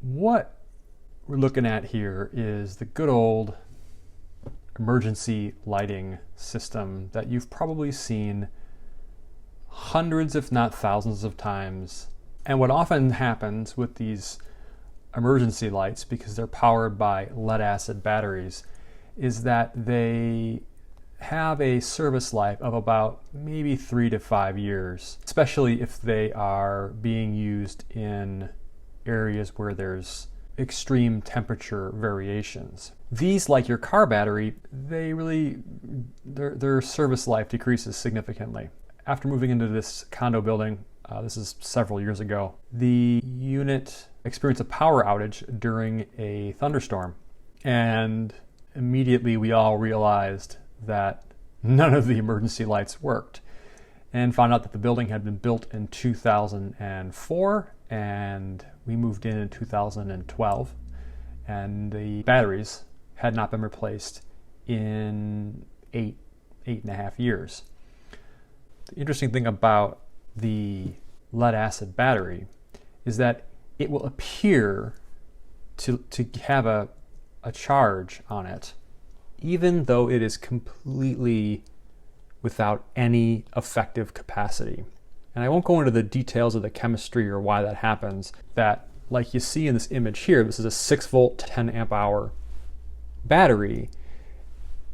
What we're looking at here is the good old emergency lighting system that you've probably seen hundreds, if not thousands of times. And what often happens with these emergency lights, because they're powered by lead acid batteries, is that they have a service life of about maybe 3 to 5 years, especially if they are being used in areas where there's extreme temperature variations. These, like your car battery, their service life decreases significantly. After moving into this condo building, this is several years ago, the unit experienced a power outage during a thunderstorm, and immediately we all realized that none of the emergency lights worked, and found out that the building had been built in 2004, and we moved in 2012, and the batteries had not been replaced in eight and a half years. The interesting thing about the lead acid battery is that it will appear to have a charge on it, even though it is completely without any effective capacity. And I won't go into the details of the chemistry or why that happens. That, like you see in this image here, this is a 6 volt, 10 amp hour battery.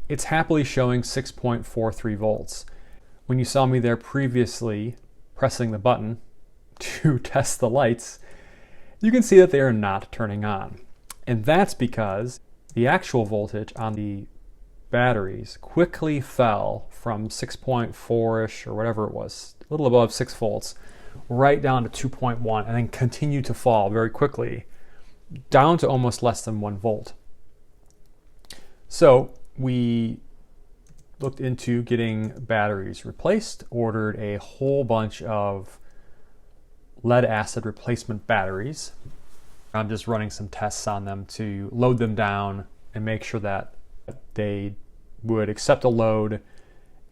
It's happily showing 6.43 volts. When you saw me there previously pressing the button to test the lights, you can see that they are not turning on. And that's because the actual voltage on the batteries quickly fell from 6.4-ish or whatever it was, a little above 6 volts, right down to 2.1, and then continued to fall very quickly down to almost less than 1 volt. So we looked into getting batteries replaced, ordered a whole bunch of lead acid replacement batteries. I'm just running some tests on them to load them down and make sure that they would accept a load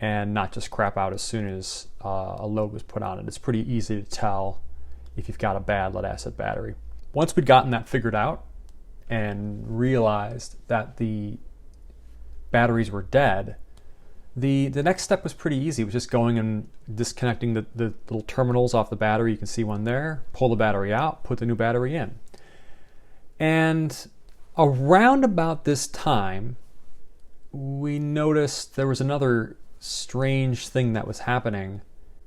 and not just crap out as soon as a load was put on it. It's pretty easy to tell if you've got a bad lead acid battery. Once we'd gotten that figured out and realized that the batteries were dead, the next step was pretty easy. It was just going and disconnecting the little terminals off the battery. You can see one there. Pull the battery out, put the new battery in. And around about this time, we noticed there was another strange thing that was happening,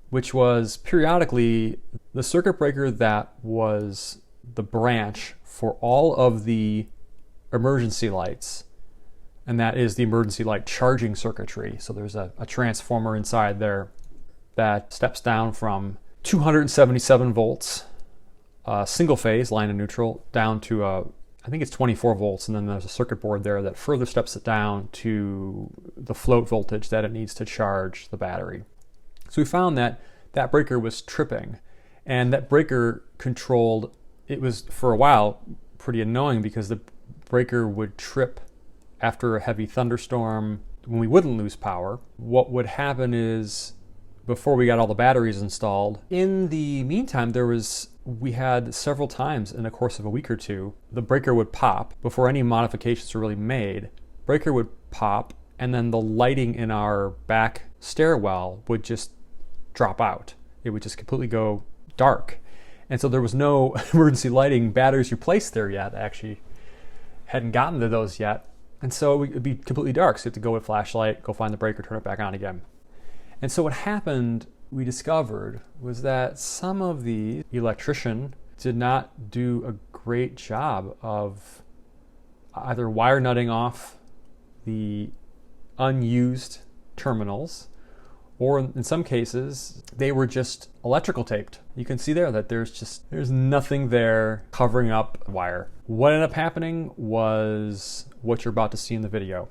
which was periodically the circuit breaker that was the branch for all of the emergency lights, and that is the emergency light charging circuitry. So there's a transformer inside there that steps down from 277 volts, single phase, line and neutral, down to I think it's 24 volts, and then there's a circuit board there that further steps it down to the float voltage that it needs to charge the battery. So we found that that breaker was tripping, and that breaker controlled, it was for a while pretty annoying because the breaker would trip after a heavy thunderstorm when we wouldn't lose power. What would happen is, before we got all the batteries installed, in the meantime, we had several times in the course of a week or two, the breaker would pop before any modifications were really made. Breaker would pop, and then the lighting in our back stairwell would just drop out. It would just completely go dark. And so there was no emergency lighting batteries replaced there yet. Actually, hadn't gotten to those yet. And so it would be completely dark. So you have to go with flashlight, go find the breaker, turn it back on again. And so what happened, we discovered, was that some of the electrician did not do a great job of either wire nutting off the unused terminals, or in some cases, they were just electrical taped. You can see there that there's nothing there covering up wire. What ended up happening was what you're about to see in the video.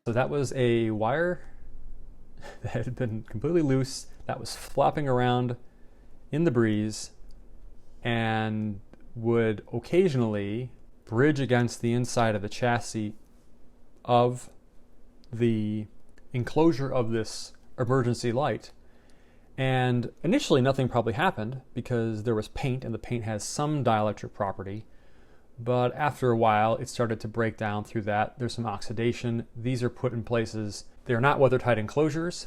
So that was a wire that had been completely loose, that was flopping around in the breeze and would occasionally bridge against the inside of the chassis of the enclosure of this emergency light. And initially nothing probably happened because there was paint and the paint has some dielectric property. But after a while, it started to break down through that. There's some oxidation. These are put in places. They're not weather-tight enclosures.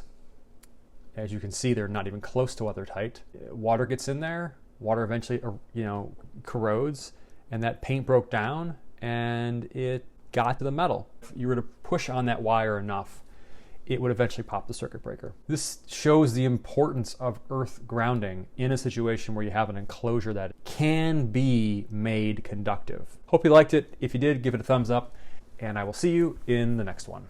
As you can see, they're not even close to weather-tight. Water gets in there. Water eventually, corrodes, and that paint broke down and it got to the metal. If you were to push on that wire enough, it would eventually pop the circuit breaker. This shows the importance of earth grounding in a situation where you have an enclosure that can be made conductive. Hope you liked it. If you did, give it a thumbs up, and I will see you in the next one.